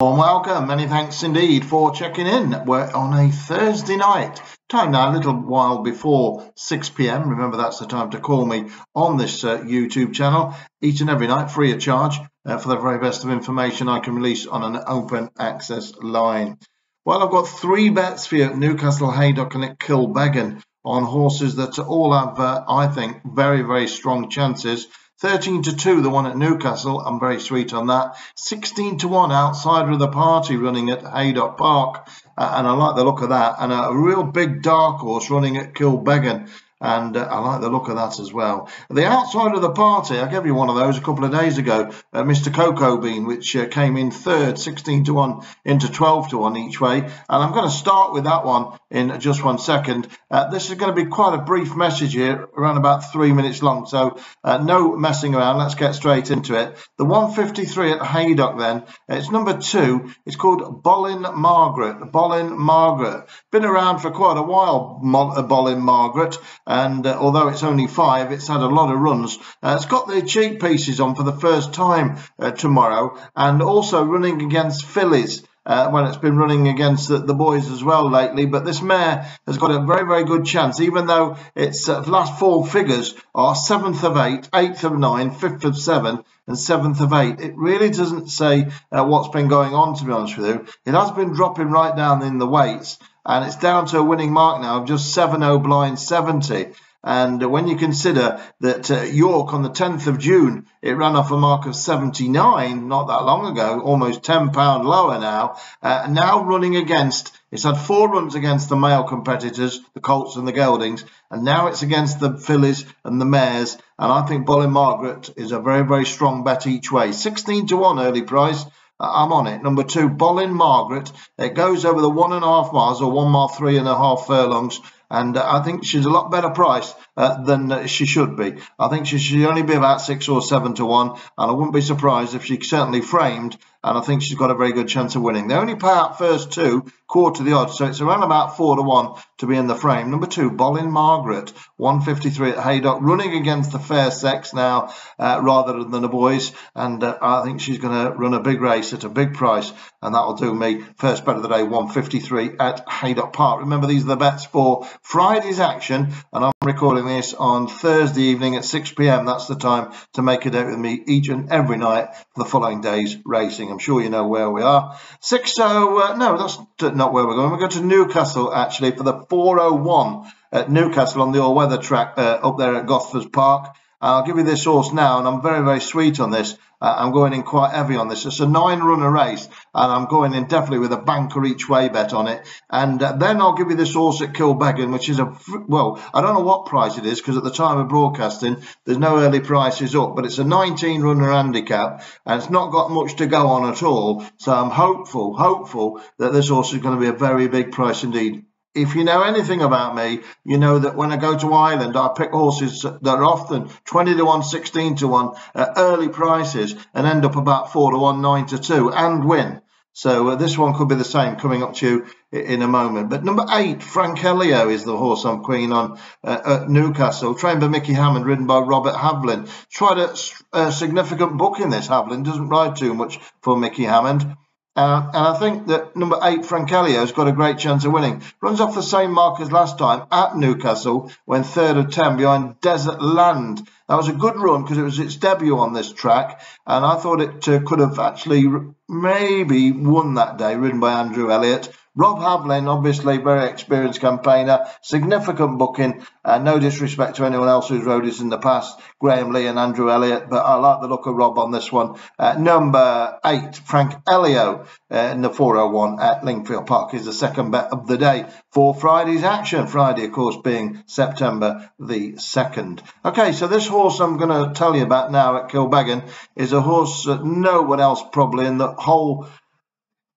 Warm welcome, many thanks indeed for checking in. We're on a Thursday night, time now a little while before 6 p.m. Remember, that's the time to call me on this YouTube channel, each and every night, free of charge, for the very best of information I can release on an open access line. Well, I've got three bets for you at Newcastle, Haydock and at Kilbeggan on horses that all have, I think, very, very strong chances. 13-2, the one at Newcastle, I'm very sweet on that. 16-1, outsider of the party, running at Haydock Park, and I like the look of that. And a real big dark horse running at Kilbeggan, and I like the look of that as well. The outside of the party, I gave you one of those a couple of days ago, Mr. Cocoa Bean, which came in third, 16-1 into 12-1 each way. And I'm going to start with that one in just 1 second. This is going to be quite a brief message here, around about 3 minutes long, so no messing around. Let's get straight into it. The 153 at Haydock then, it's number 2. It's called Boleyn Margaret. Boleyn Margaret. Been around for quite a while, Boleyn Margaret. And although it's only 5, it's had a lot of runs. It's got the cheek pieces on for the first time tomorrow, and also running against fillies. Well, it's been running against the boys as well lately, but this mare has got a very, very good chance, even though its last 4 figures are 7th of 8, 8th of 9, 5th of 7, and 7th of 8. It really doesn't say what's been going on, to be honest with you. It has been dropping right down in the weights, and it's down to a winning mark now of just 7.0 blind 70. And when you consider that York on the 10th of June, it ran off a mark of 79 not that long ago, almost £10 lower now. Now running against, it's had 4 runs against the male competitors, the colts and the geldings, and now it's against the fillies and the mares. And I think Boleyn Margaret is a very, very strong bet each way. 16-1 early price. I'm on it. Number 2, Boleyn Margaret. It goes over the 1.5 miles, or 1 mile 3.5 furlongs. And I think she's a lot better priced than she should be. I think she should only be about 6 or 7-1, and I wouldn't be surprised if she certainly framed, and I think she's got a very good chance of winning. They only pay out first 2, quarter the odds, so it's around about 4-1 to be in the frame. Number 2, Boleyn Margaret, 153 at Haydock, running against the fair sex now rather than the boys, and I think she's going to run a big race at a big price, and that will do me. First bet of the day, 153 at Haydock Park. Remember, these are the bets for Friday's action, and I'm recording this on Thursday evening at 6 p.m. That's the time to make a date with me each and every night for the following day's racing. I'm sure you know where we are. No, that's not where we're going. We're going to Newcastle, actually, for the 401 at Newcastle on the all-weather track up there at Gosforth Park. I'll give you this horse now, and I'm very, very sweet on this. I'm going in quite heavy on this. It's a 9-runner race, and I'm going in definitely with a banker each way bet on it. And then I'll give you this horse at Kilbeggan, which is well, I don't know what price it is, because at the time of broadcasting, there's no early prices up, but it's a 19-runner handicap, and it's not got much to go on at all. So I'm hopeful that this horse is going to be a very big price indeed. If you know anything about me, you know that when I go to Ireland, I pick horses that are often 20-1, 16-1 at early prices and end up about 4-1, 9-2 and win. So this one could be the same, coming up to you in a moment. But number 8, Frank Elio, is the horse I'm keen on at Newcastle. Trained by Mickey Hammond, ridden by Robert Havlin. Tried a significant book in this. Havlin doesn't ride too much for Mickey Hammond. And I think that number 8, Frank Elio, has got a great chance of winning. Runs off the same mark as last time at Newcastle, when 3rd of 10 behind Desert Land. That was a good run because it was its debut on this track, and I thought it could have actually maybe won that day, ridden by Andrew Elliott. Rob Havlin, obviously very experienced campaigner, significant booking, no disrespect to anyone else who's rode this in the past, Graham Lee and Andrew Elliott, but I like the look of Rob on this one. Number 8, Frank Elio, in the 401 at Lingfield Park, is the second bet of the day for Friday's action. Friday, of course, being September the 2nd. Okay, so this horse I'm going to tell you about now at Kilbeggan is a horse that no one else probably in the whole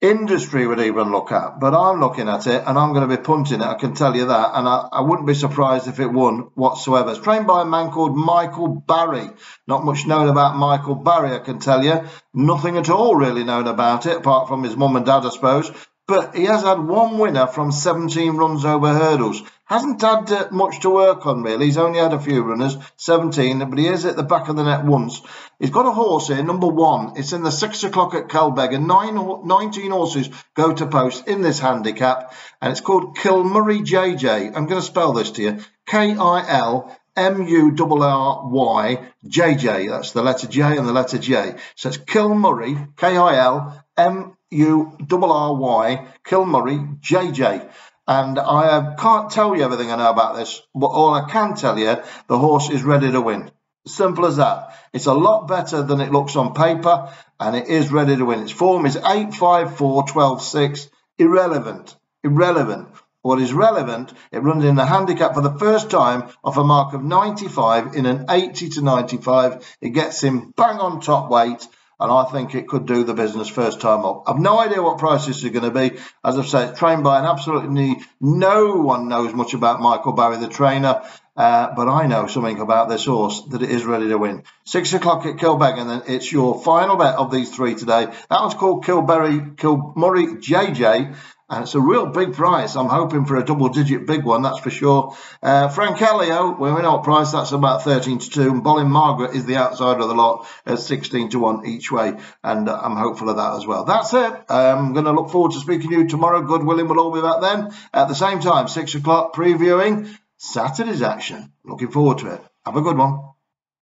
industry would even look at, but I'm looking at it and I'm going to be punting it, I can tell you that, and I wouldn't be surprised if it won whatsoever. It's trained by a man called Michael Barry. Not much known about Michael Barry, I can tell you. Nothing at all really known about it, apart from his mum and dad, I suppose. But he has had 1 winner from 17 runs over hurdles. Hasn't had much to work on, really. He's only had a few runners, 17, but he is at the back of the net once. He's got a horse here, number 1. It's in the 6 o'clock at Kilbeggan. 19 horses go to post in this handicap, and it's called Kilmurry JJ. I'm going to spell this to you. Kilmurry JJ. That's the letter J and the letter J. So it's Kilmurry, Kilmurry, Kilmurry JJ. And I can't tell you everything I know about this, but all I can tell you, the horse is ready to win. Simple as that. It's a lot better than it looks on paper, and it is ready to win. Its form is 8-5-4-12-6. Irrelevant. What is relevant, it runs in the handicap for the first time off a mark of 95 in an 80 to 95. It gets him bang on top weight, and I think it could do the business first time up. I've no idea what prices are going to be. As I've said, it's trained by an absolutely no one knows much about Michael Barry, the trainer, but I know something about this horse, that it is ready to win. 6 o'clock at Kilbeggan, and it's your final bet of these 3 today. That one's called Kilmurry JJ. And it's a real big price. I'm hoping for a double-digit big one, that's for sure. Frank Elio, we know what price, that's about 13 to 2. And Bolin Margaret is the outside of the lot at 16 to 1 each way. And I'm hopeful of that as well. That's it. I'm going to look forward to speaking to you tomorrow. God willing, we'll all be back then. At the same time, 6 o'clock, previewing Saturday's action. Looking forward to it. Have a good one.